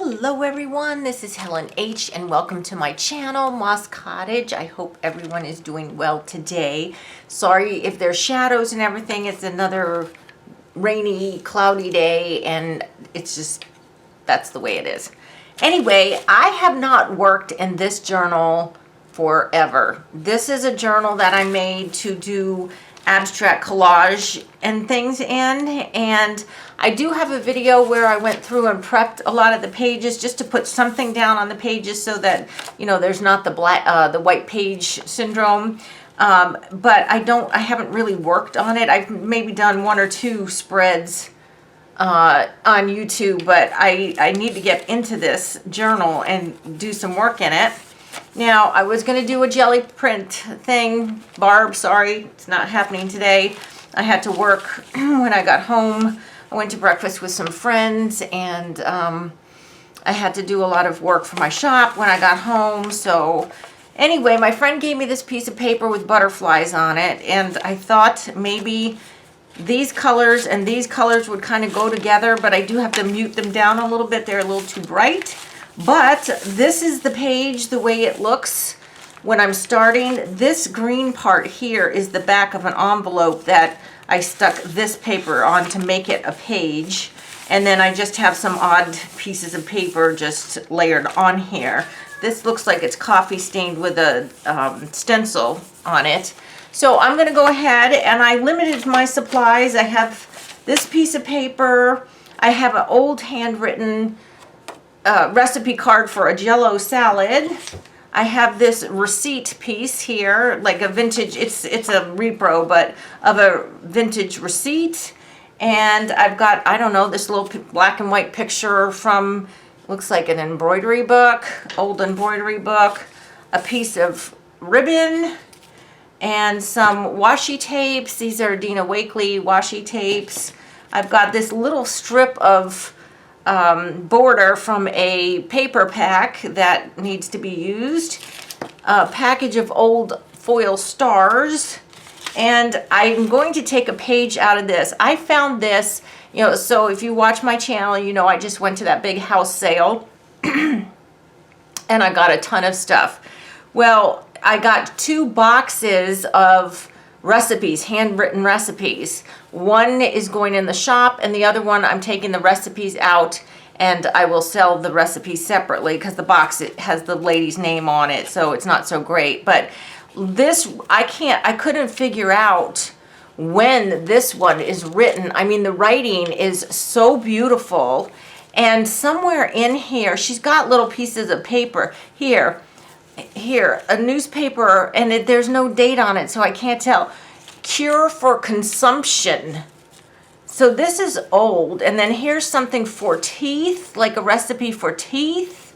Hello everyone, this is Helen H. and welcome to my channel, Moss Cottage. I hope everyone is doing well today. Sorry if there's shadows and everything. It's another rainy, cloudy day and it's just, that's the way it is. Anyway, I have not worked in this journal forever. This is a journal that I made to do abstract collage and things in, and I do have a video where I went through and prepped a lot of the pages just to put something down on the pages so that, you know, there's not the the white page syndrome. But I haven't really worked on it. I've maybe done one or two spreads on YouTube, but I need to get into this journal and do some work in it. Now, I was going to do a jelly print thing. Barb, sorry, it's not happening today. I had to work when I got home. I went to breakfast with some friends, and I had to do a lot of work for my shop when I got home. So anyway, my friend gave me this piece of paper with butterflies on it, and I thought maybe these colors and these colors would kind of go together, but I do have to mute them down a little bit. They're a little too bright. But this is the page, the way it looks when I'm starting. This green part here is the back of an envelope that I stuck this paper on to make it a page. And then I just have some odd pieces of paper just layered on here. This looks like it's coffee stained with a stencil on it. So I'm going to go ahead, and I limited my supplies. I have this piece of paper. I have an old handwritten recipe card for a Jell-O salad. I have this receipt piece here, like a vintage, it's a repro, but of a vintage receipt. And I've got, I don't know, this little black and white picture from, looks like an embroidery book, old embroidery book, a piece of ribbon, and some washi tapes. These are Dina Wakley washi tapes. I've got this little strip of border from a paper pack that needs to be used, a package of old foil stars, and I'm going to take a page out of this. I found this, you know, so if you watch my channel, you know I just went to that big house sale and I got a ton of stuff. Well, I got 2 boxes of recipes, handwritten recipes. One is going in the shop, and the other one I'm taking the recipes out, and I will sell the recipes separately because the box, it has the lady's name on it, so it's not so great. But this, I couldn't figure out when this one is written. I mean, the writing is so beautiful, and somewhere in here, she's got little pieces of paper here, a newspaper, and there's no date on it, so I can't tell. Cure for consumption. So this is old, and then here's something for teeth, like a recipe for teeth.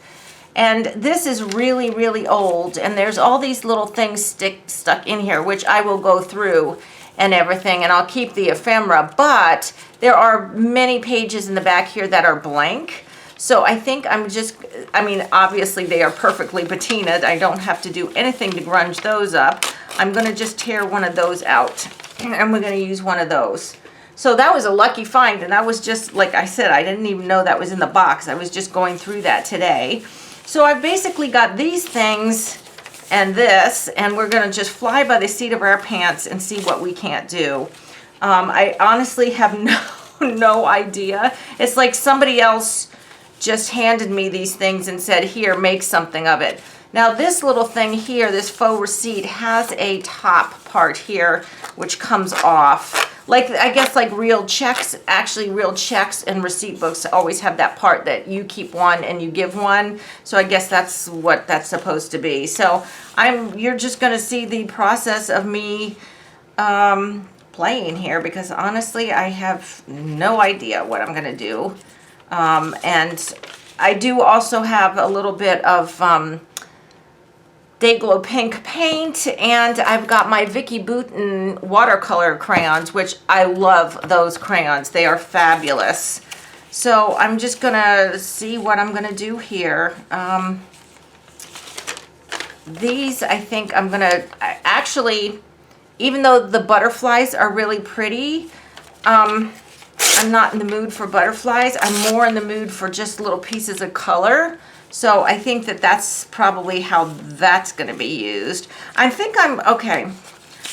And this is really, really old, and there's all these little things stuck in here, which I will go through and everything, and I'll keep the ephemera, but there are many pages in the back here that are blank. So I think I mean, obviously they are perfectly patinaed. I don't have to do anything to grunge those up. I'm going to just tear one of those out, and we're going to use one of those. So that was a lucky find, and that was just, like I said, I didn't even know that was in the box. I was just going through that today. So I've basically got these things and this, and we're going to just fly by the seat of our pants and see what we can't do. I honestly have no idea. It's like somebody else just handed me these things and said, here, make something of it. Now this little thing here, this faux receipt, has a top part here which comes off. Like, I guess like real checks, actually real checks and receipt books always have that part that you keep one and you give one. So I guess that's what that's supposed to be. So you're just gonna see the process of me playing here, because honestly I have no idea what I'm gonna do. And I do also have a little bit of Dayglow Pink paint, and I've got my Vicky Bouton watercolor crayons, which I love those crayons. They are fabulous. So I'm just gonna see what I'm gonna do here. These, I think I'm gonna, actually, even though the butterflies are really pretty, I'm not in the mood for butterflies. I'm more in the mood for just little pieces of color. So I think that that's probably how that's going to be used. I think okay.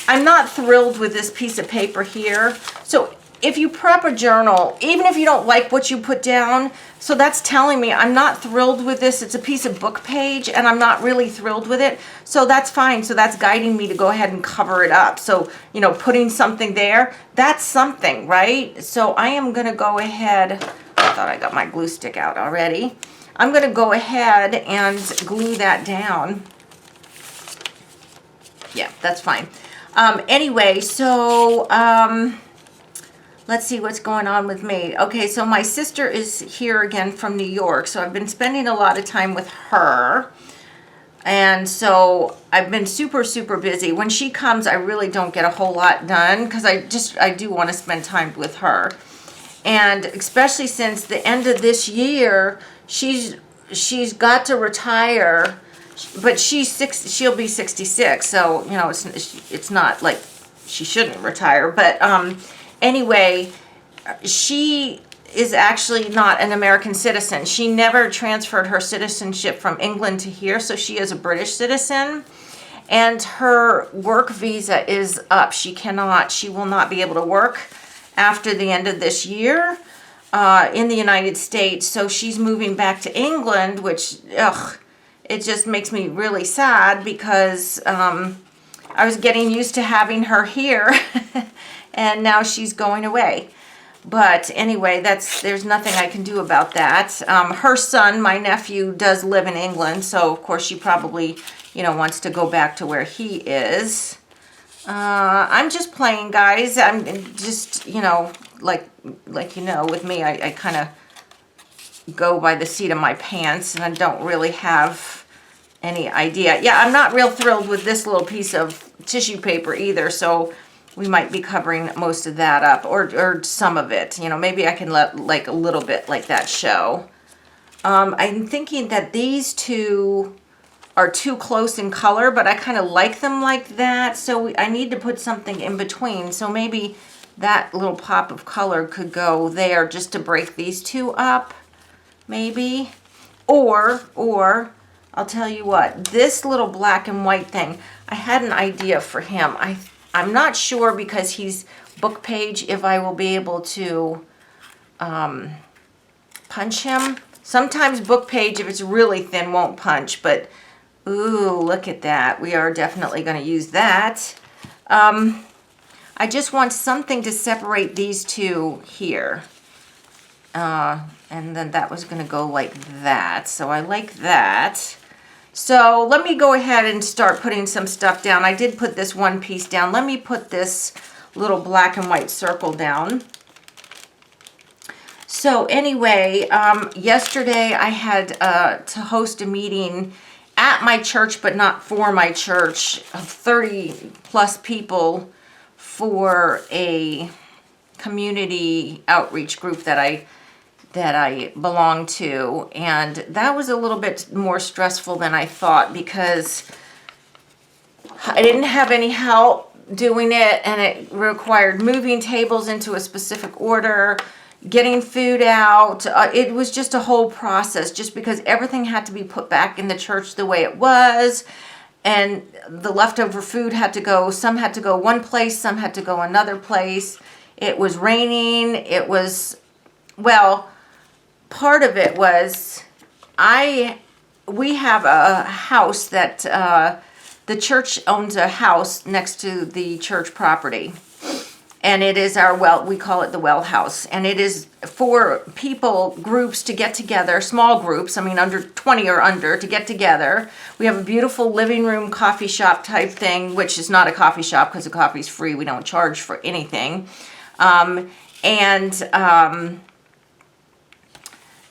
I'm not thrilled with this piece of paper here. So if you prep a journal, even if you don't like what you put down, so that's telling me I'm not thrilled with this. It's a piece of book page and I'm not really thrilled with it. So that's fine. So that's guiding me to go ahead and cover it up. So, you know, putting something there, that's something, right? So I am going to go ahead. I thought I got my glue stick out already. I'm going to go ahead and glue that down. Yeah, that's fine. Anyway, so let's see what's going on with me. Okay, so my sister is here again from New York, so I've been spending a lot of time with her. And so I've been super, super busy. When she comes, I really don't get a whole lot done because I do want to spend time with her. And especially since the end of this year, she's got to retire. But she'll be 66, so, you know, it's not like she shouldn't retire. But anyway, she is actually not an American citizen. She never transferred her citizenship from England to here, so she is a British citizen. And her work visa is up. She will not be able to work after the end of this year in the United States. So she's moving back to England, which, it just makes me really sad because I was getting used to having her here and now she's going away. But anyway, there's nothing I can do about that. Her son, my nephew, does live in England, so of course she probably, you know, wants to go back to where he is. I'm just playing, guys. I'm just, you know, like you know, with me, I kind of go by the seat of my pants and I don't really have any idea. Yeah, I'm not real thrilled with this little piece of tissue paper either, so we might be covering most of that up or some of it. You know, maybe I can let like a little bit like that show. I'm thinking that these two are too close in color, but I kind of like them like that, so I need to put something in between. So maybe that little pop of color could go there just to break these two up. Maybe, or I'll tell you what, this little black and white thing, I had an idea for him. I'm not sure because he's book page if I will be able to punch him. Sometimes book page, if it's really thin, won't punch, but ooh, look at that. We are definitely going to use that. I just want something to separate these two here. And then that was going to go like that. So I like that. So let me go ahead and start putting some stuff down. I did put this one piece down. Let me put this little black and white circle down. So anyway, yesterday I had to host a meeting at my church, but not for my church, of 30 plus people for a community outreach group that I belong to, and that was a little bit more stressful than I thought because I didn't have any help doing it, and it required moving tables into a specific order, getting food out. It was just a whole process just because everything had to be put back in the church the way it was, and the leftover food had to go, some had to go one place, some had to go another place. It was raining. It was, well, part of it was we have a house that the church owns a house next to the church property, and it is our we call it the well house, and it is for people, groups to get together, small groups, I mean under 20 or under, to get together. We have a beautiful living room coffee shop type thing, which is not a coffee shop because the coffee's free. We don't charge for anything.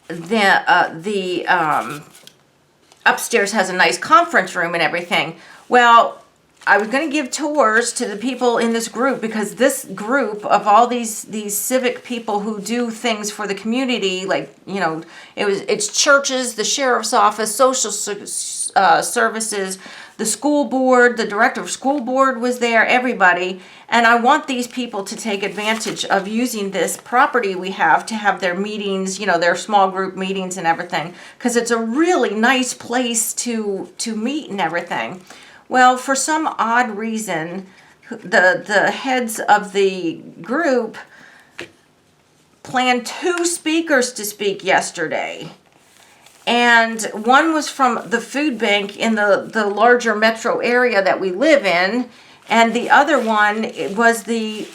The upstairs has a nice conference room and everything. Well, I was going to give tours to the people in this group, because this group of all these civic people who do things for the community, like, you know, it's churches, the sheriff's office, social services, the school board, the director of school board was there, everybody. And I want these people to take advantage of using this property we have to have their meetings, you know, their small group meetings and everything, because it's a really nice place to meet and everything. Well, for some odd reason, the heads of the group planned 2 speakers to speak yesterday. And one was from the food bank in the larger metro area that we live in, and the other one was the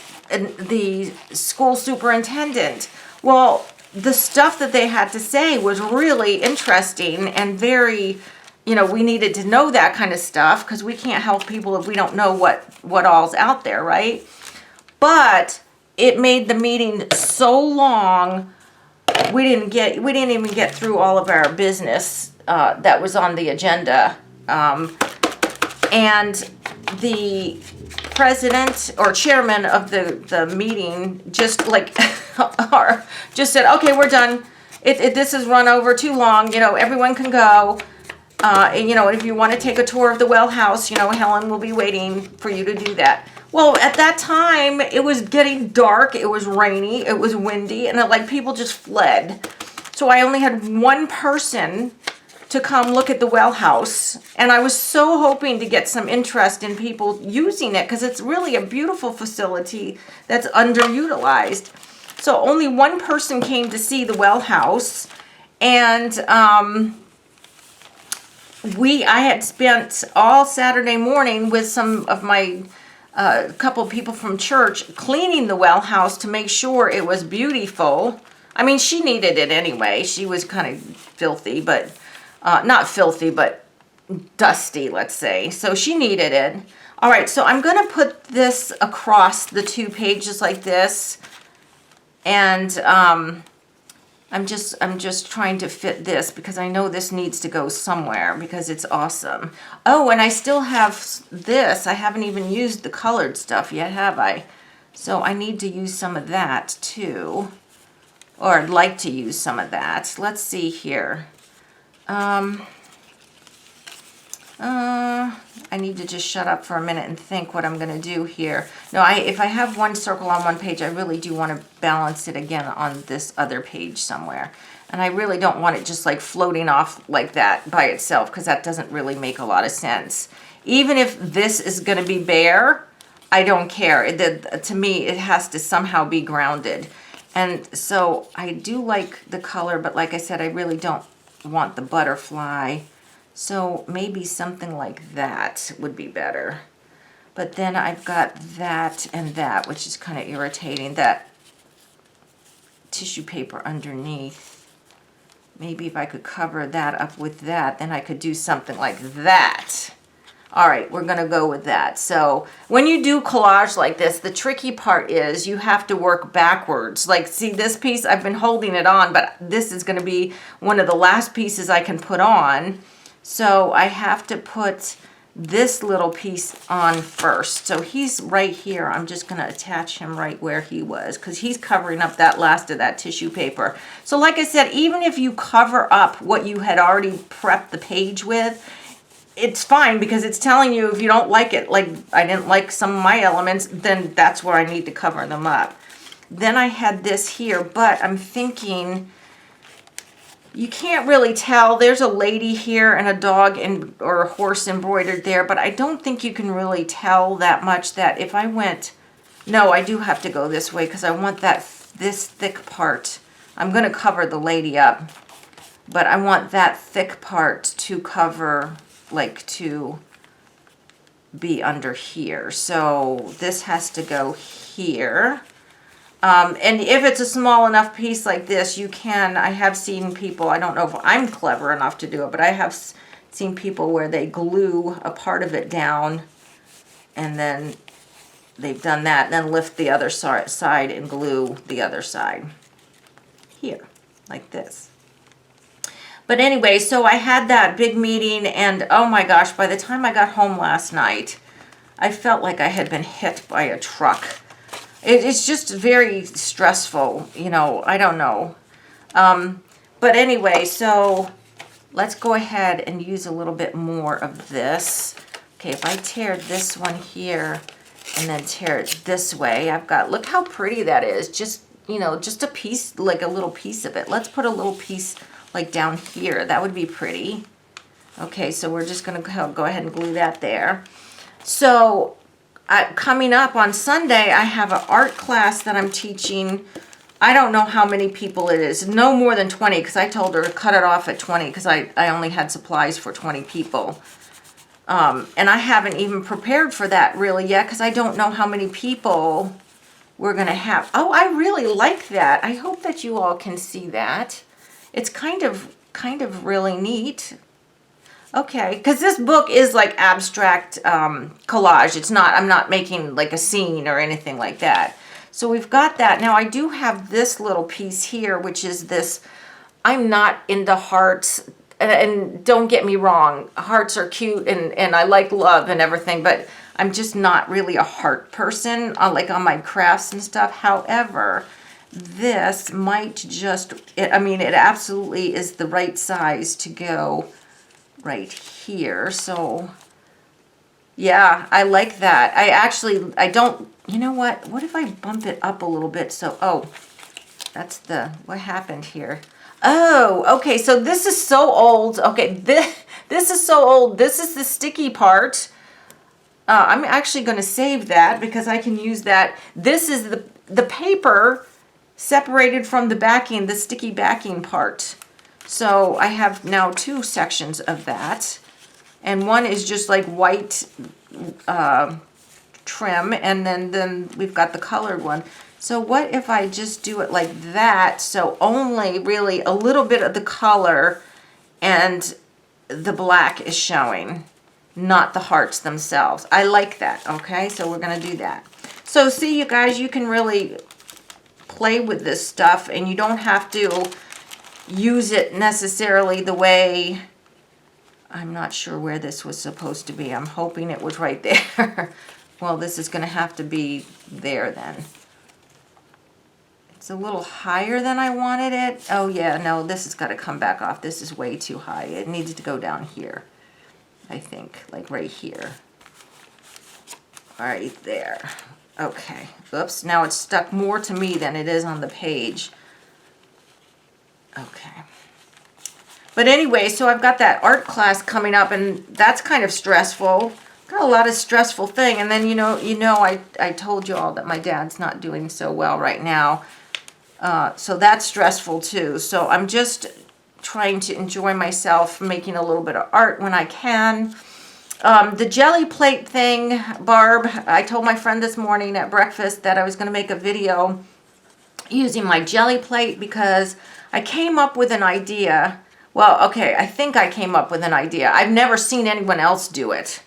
school superintendent. Well, the stuff that they had to say was really interesting and very, you know, we needed to know that kind of stuff, because we can't help people if we don't know what all's out there, right? But it made the meeting so long, we didn't even get through all of our business that was on the agenda. And the president or chairman of the meeting just like just said, okay, we're done. This has run over too long. You know, everyone can go. And, you know, if you want to take a tour of the well house, you know, Helen will be waiting for you to do that. Well, at that time, it was getting dark, it was rainy, it was windy, and like people just fled. So I only had one person to come look at the well house, and I was so hoping to get some interest in people using it, because it's really a beautiful facility that's underutilized. So only one person came to see the well house, and I had spent all Saturday morning with some of my couple people from church cleaning the well house to make sure it was beautiful. I mean, she needed it anyway. She was kind of filthy, but not filthy, but dusty, let's say. So she needed it. All right, so I'm going to put this across the 2 pages like this, and I'm just trying to fit this, because I know this needs to go somewhere, because it's awesome. Oh, and I still have this. I haven't even used the colored stuff yet, have I? So I need to use some of that too. Or I'd like to use some of that. Let's see here. I need to just shut up for a minute and think what I'm going to do here. No, if I have one circle on one page, I really do want to balance it again on this other page somewhere. And I really don't want it just like floating off like that by itself, because that doesn't really make a lot of sense. Even if this is going to be bare, I don't care. To me, it has to somehow be grounded. And so I do like the color, but like I said, I really don't want the butterfly. So maybe something like that would be better. But then I've got that and that, which is kind of irritating, that tissue paper underneath. Maybe if I could cover that up with that, then I could do something like that. All right, we're gonna go with that. So when you do collage like this, the tricky part is you have to work backwards. Like, see this piece, I've been holding it on, but this is gonna be one of the last pieces I can put on. So I have to put this little piece on first. So he's right here. I'm just going to attach him right where he was, because he's covering up that last of that tissue paper. So like I said, even if you cover up what you had already prepped the page with, it's fine, because it's telling you if you don't like it, like I didn't like some of my elements, then that's where I need to cover them up. Then I had this here, but I'm thinking, you can't really tell. There's a lady here and a dog or a horse embroidered there, but I don't think you can really tell that much. That if I went, no, I do have to go this way, because I want this thick part. I'm going to cover the lady up, but I want that thick part to cover, like, to be under here. So this has to go here. And if it's a small enough piece like this, you can, I have seen people, I don't know if I'm clever enough to do it, but I have seen people where they glue a part of it down, and then they've done that, and then lift the other side and glue the other side here, like this. But anyway, so I had that big meeting, and oh my gosh, by the time I got home last night, I felt like I had been hit by a truck. It's just very stressful, you know, I don't know. But anyway, so let's go ahead and use a little bit more of this. Okay, if I tear this one here and then tear it this way, I've got, look how pretty that is. Just, you know, just a piece, like a little piece of it. Let's put a little piece like down here. That would be pretty. Okay, so we're just going to go ahead and glue that there. So coming up on Sunday, I have an art class that I'm teaching. I don't know how many people it is. No more than 20, because I told her to cut it off at 20 because I only had supplies for 20 people. And I haven't even prepared for that really yet because I don't know how many people we're going to have. Oh, I really like that. I hope that you all can see that. It's kind of really neat. Okay, because this book is like abstract collage. It's not, I'm not making like a scene or anything like that. So we've got that. Now I do have this little piece here, which is this, I'm not into hearts, and don't get me wrong, hearts are cute and I like love and everything, but I'm just not really a heart person, like on my crafts and stuff. However, this might just, I mean, it absolutely is the right size to go right here. So yeah, I like that. I don't, you know what if I bump it up a little bit? So, oh, that's what happened here. Oh, okay, so this is so old. Okay, this is so old. This is the sticky part. I'm actually going to save that because I can use that. This is the paper separated from the backing, the sticky backing part. So I have now 2 sections of that. And one is just like white trim, and then we've got the colored one. So what if I just do it like that, so only really a little bit of the color and the black is showing, not the hearts themselves. I like that, okay? So we're going to do that. So see, you guys, you can really play with this stuff, and you don't have to use it necessarily the way, I'm not sure where this was supposed to be. I'm hoping it was right there. Well, this is going to have to be there then. It's a little higher than I wanted it. Oh yeah, no, this has got to come back off. This is way too high. It needs to go down here, I think, like right here. Right there. Okay. Oops, now it's stuck more to me than it is on the page. Okay. But anyway, so I've got that art class coming up, and that's kind of stressful. Got a lot of stressful thing. And then, you know, I told you all that my dad's not doing so well right now. So that's stressful too. So I'm just trying to enjoy myself, making a little bit of art when I can. The jelly plate thing, Barb, I told my friend this morning at breakfast that I was going to make a video using my jelly plate because I came up with an idea. Well, okay, I think I came up with an idea. I've never seen anyone else do it,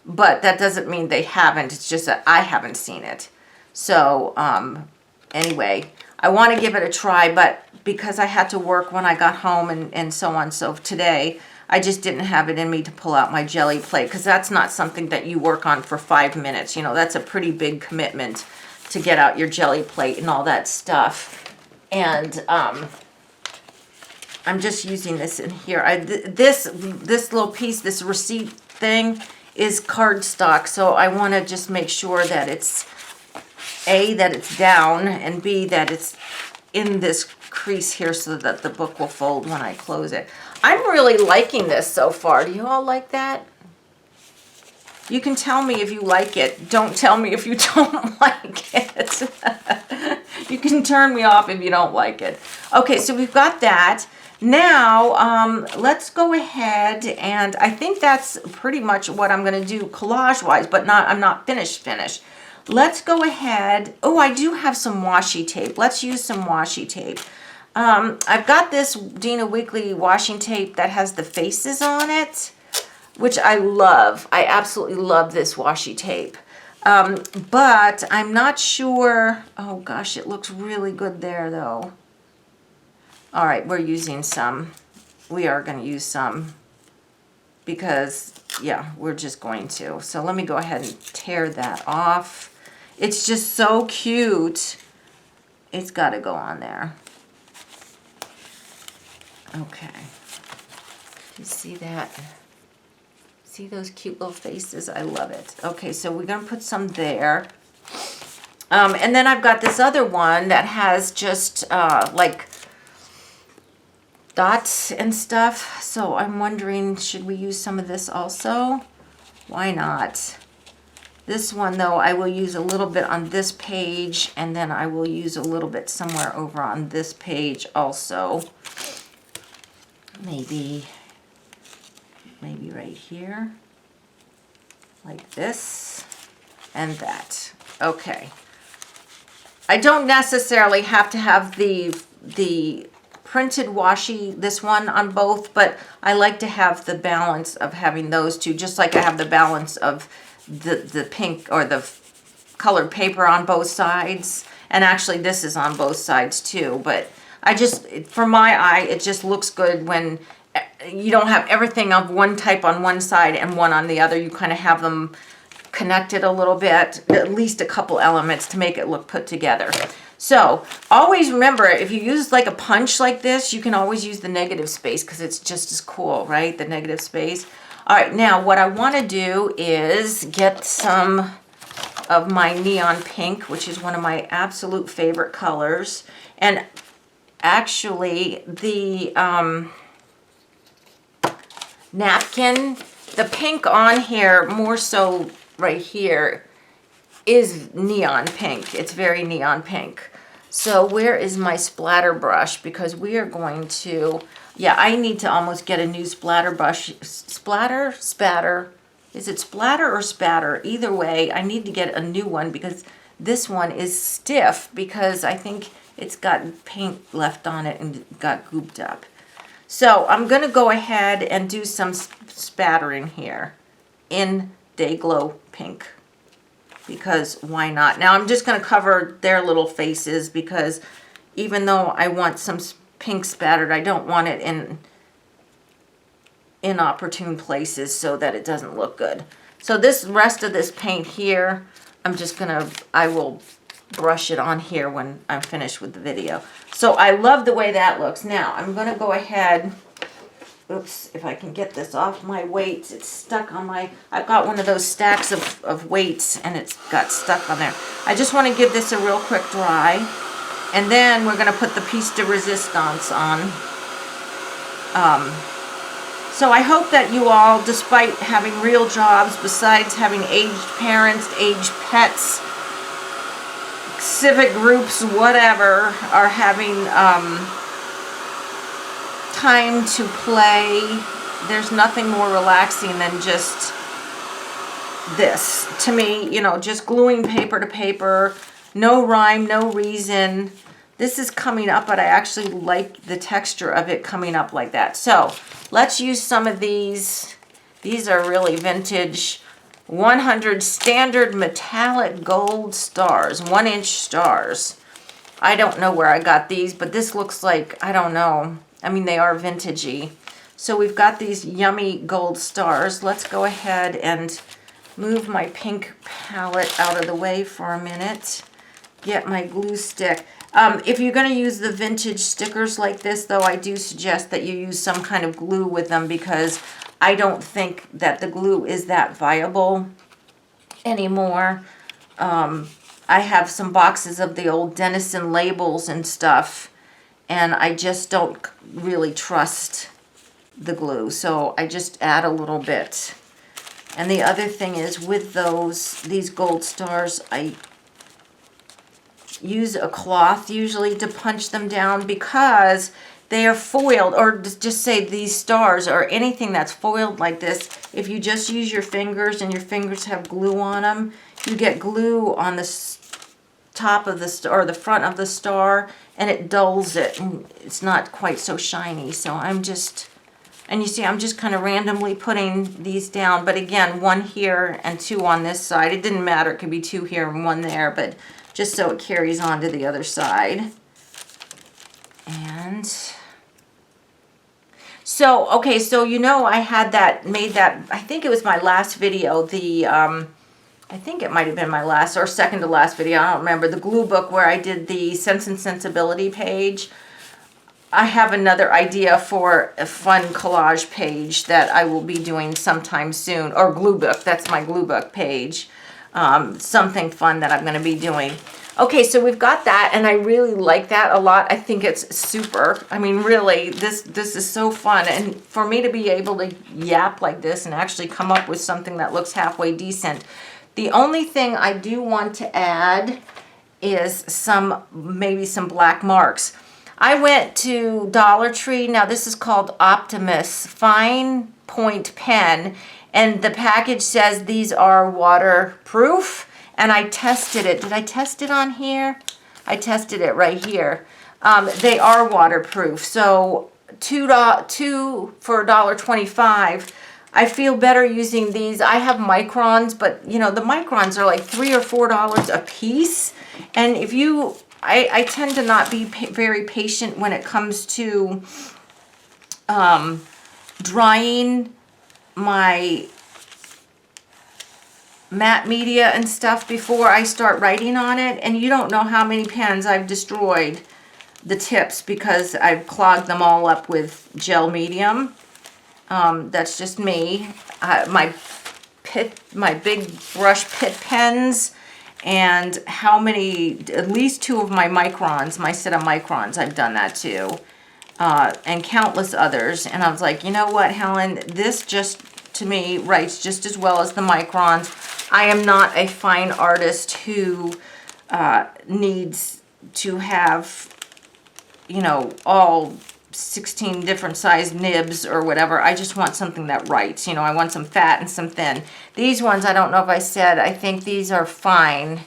but that doesn't mean they haven't. It's just that I haven't seen it. So anyway, I want to give it a try, but because I had to work when I got home and so on, so today I just didn't have it in me to pull out my jelly plate, because that's not something that you work on for 5 minutes. You know, that's a pretty big commitment to get out your jelly plate and all that stuff. And I'm just using this in here. This little piece, this receipt thing, is cardstock, so I want to just make sure that it's A, that it's down, and B, that it's in this crease here so that the book will fold when I close it. I'm really liking this so far. Do you all like that? You can tell me if you like it. Don't tell me if you don't like it. You can turn me off if you don't like it. Okay, so we've got that. Now, let's go ahead, and I think that's pretty much what I'm going to do collage-wise, but I'm not finished. Let's go ahead. Oh, I do have some washi tape. Let's use some washi tape. I've got this Dina Weekly washing tape that has the faces on it, which I love. I absolutely love this washi tape. But I'm not sure. Oh, gosh, it looks really good there, though. All right, we're using some. We are going to use some because yeah, we're just going to. So let me go ahead and tear that off. It's just so cute. It's got to go on there. Okay. You see that? See those cute little faces? I love it. Okay, so we're going to put some there. And then I've got this other one that has just like dots and stuff. So I'm wondering, should we use some of this also? Why not? This one, though, I will use a little bit on this page, and then I will use a little bit somewhere over on this page also. Maybe right here, like this and that. Okay. I don't necessarily have to have the printed washi, this one on both, but I like to have the balance of having those two, just like I have the balance of the pink or the colored paper on both sides. And actually this is on both sides too, but I just, for my eye, it just looks good when you don't have everything of one type on one side and one on the other. You kind of have them connected a little bit, at least a couple elements to make it look put together. So always remember, if you use like a punch like this, you can always use the negative space because it's just as cool, right? The negative space. All right, now what I want to do is get some of my neon pink, which is one of my absolute favorite colors. And actually the napkin, the pink on here, more so right here, is neon pink. It's very neon pink. So where is my splatter brush? Because we are going to, yeah, I need to almost get a new splatter brush. Splatter? Spatter? Is it splatter or spatter? Either way, I need to get a new one because this one is stiff because I think it's got paint left on it and got gooped up. So I'm going to go ahead and do some spattering here in Day Glow Pink. Because why not? Now I'm just going to cover their little faces because even though I want some pink spattered, I don't want it in inopportune places so that it doesn't look good. So this rest of this paint here, I will brush it on here when I'm finished with the video. So I love the way that looks. Now I'm going to go ahead. Oops, if I can get this off my weights. It's stuck on my, I've got one of those stacks of weights and it's got stuck on there. I just want to give this a real quick dry. And then we're going to put the piece de resistance on. So I hope that you all, despite having real jobs, besides having aged parents, aged pets, civic groups, whatever, are having time to play. There's nothing more relaxing than just this. To me, you know, just gluing paper to paper, no rhyme, no reason. This is coming up, but I actually like the texture of it coming up like that. So let's use some of these. These are really vintage 100 standard metallic gold stars, 1-inch stars. I don't know where I got these, but this looks like, I don't know. I mean, they are vintagey. So we've got these yummy gold stars. Let's go ahead and move my pink palette out of the way for a minute. Get my glue stick. If you're going to use the vintage stickers like this, though, I do suggest that you use some kind of glue with them because I don't think that the glue is that viable anymore. I have some boxes of the old Denison labels and stuff, and I just don't really trust the glue, so I just add a little bit. And the other thing is with these gold stars, I use a cloth usually to punch them down because they are foiled, or just say these stars or anything that's foiled like this. If you just use your fingers and your fingers have glue on them, you get glue on the top of the star or the front of the star, and it dulls it and it's not quite so shiny. So I'm just, and you see I'm just kind of randomly putting these down, but again, 1 here and 2 on this side. It didn't matter, it could be 2 here and 1 there, but just so it carries on to the other side. And So, okay, so you know I had that, made that, I think it was my last video, I think it might have been my last or second to last video, I don't remember, the glue book where I did the Sense and Sensibility page. I have another idea for a fun collage page that I will be doing sometime soon, or glue book, that's my glue book page. Something fun that I'm going to be doing. Okay, so we've got that, and I really like that a lot. I think it's super. I mean, really, this is so fun. And for me to be able to yap like this and actually come up with something that looks halfway decent. The only thing I do want to add is maybe some black marks. I went to Dollar Tree. Now, this is called Optimus Fine Point Pen, and the package says these are waterproof. And I tested it. Did I test it on here? I tested it right here. They are waterproof. So two for $1.25. I feel better using these. I have microns, but you know the microns are like $3 or $4 a piece. And if you, I tend to not be very patient when it comes to drying my matte media and stuff before I start writing on it, and you don't know how many pens I've destroyed the tips because I've clogged them all up with gel medium. That's just me. My big brush pit pens, and at least 2 of my microns, my set of microns, I've done that too, and countless others. And I was like, you know what, Helen, this just to me writes just as well as the microns. I am not a fine artist who needs to have, you know, all 16 different size nibs or whatever. I just want something that writes. You know, I want some fat and some thin. These ones, I don't know if I said, I think these are fine.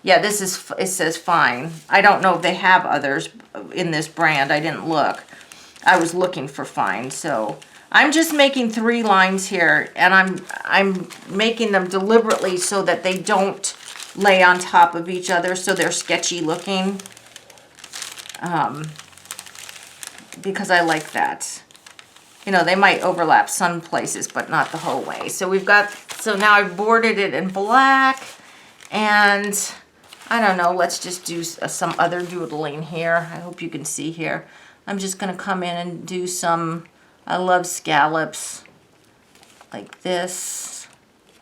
Yeah, it says fine. I don't know if they have others in this brand. I didn't look. I was looking for fine, so I'm just making 3 lines here, and I'm making them deliberately so that they don't lay on top of each other, so they're sketchy looking, because I like that. You know, they might overlap some places, but not the whole way. So so now I've bordered it in black, and I don't know, let's just do some other doodling here. I hope you can see here. I'm just going to come in and do some, I love scallops like this,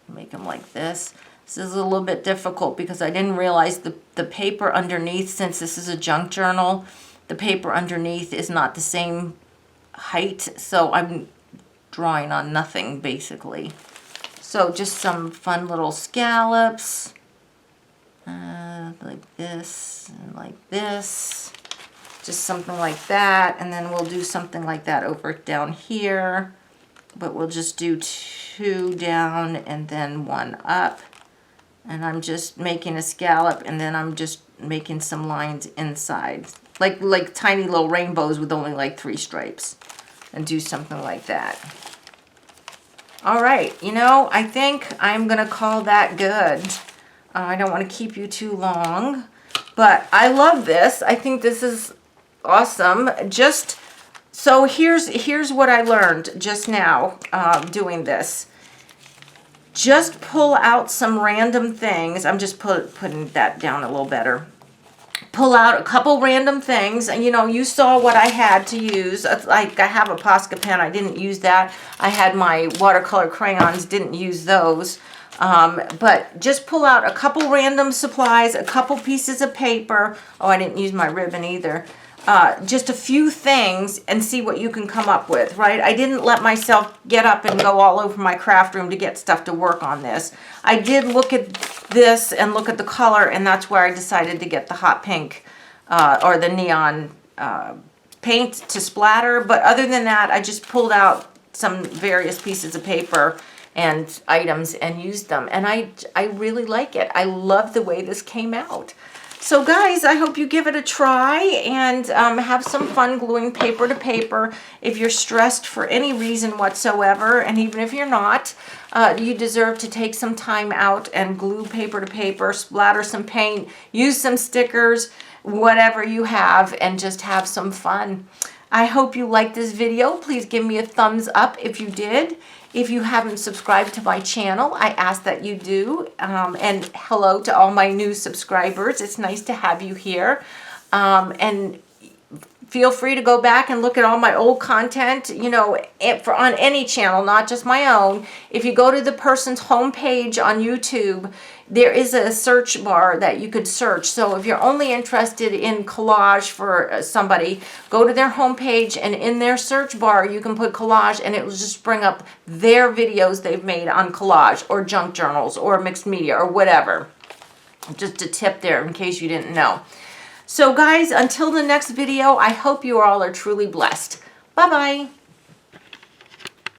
make them like this. This is a little bit difficult because I didn't realize the paper underneath, since this is a junk journal, the paper underneath is not the same height, so I'm drawing on nothing basically. So just some fun little scallops, like this and like this. Just something like that, and then we'll do something like that over down here, but we'll just do 2 down and then 1 up, and I'm just making a scallop, and then I'm just making some lines inside, like tiny little rainbows with only like 3 stripes, and do something like that. All right, you know, I think I'm gonna call that good. I don't want to keep you too long, but I love this. I think this is awesome. Just so here's what I learned just now doing this. Just pull out some random things. I'm just putting that down a little better. Pull out a couple random things, and you know, you saw what I had to use. Like I have a Posca pen, I didn't use that. I had my watercolor crayons, didn't use those. But just pull out a couple random supplies, a couple pieces of paper. Oh, I didn't use my ribbon either. Just a few things, and see what you can come up with, right? I didn't let myself get up and go all over my craft room to get stuff to work on this. I did look at this and look at the color, and that's where I decided to get the hot pink or the neon paint to splatter. But other than that, I just pulled out some various pieces of paper and items and used them. And I really like it. I love the way this came out. So guys, I hope you give it a try and have some fun gluing paper to paper. If you're stressed for any reason whatsoever, and even if you're not, you deserve to take some time out and glue paper to paper, splatter some paint, use some stickers, whatever you have, and just have some fun. I hope you liked this video. Please give me a thumbs up if you did. If you haven't subscribed to my channel, I ask that you do. And hello to all my new subscribers. It's nice to have you here. And feel free to go back and look at all my old content, you know, on any channel, not just my own. If you go to the person's homepage on YouTube, there is a search bar that you could search. So if you're only interested in collage for somebody, go to their homepage, and in their search bar, you can put collage, and it will just bring up their videos they've made on collage or junk journals or mixed media or whatever. Just a tip there in case you didn't know. So guys, until the next video, I hope you all are truly blessed. Bye-bye.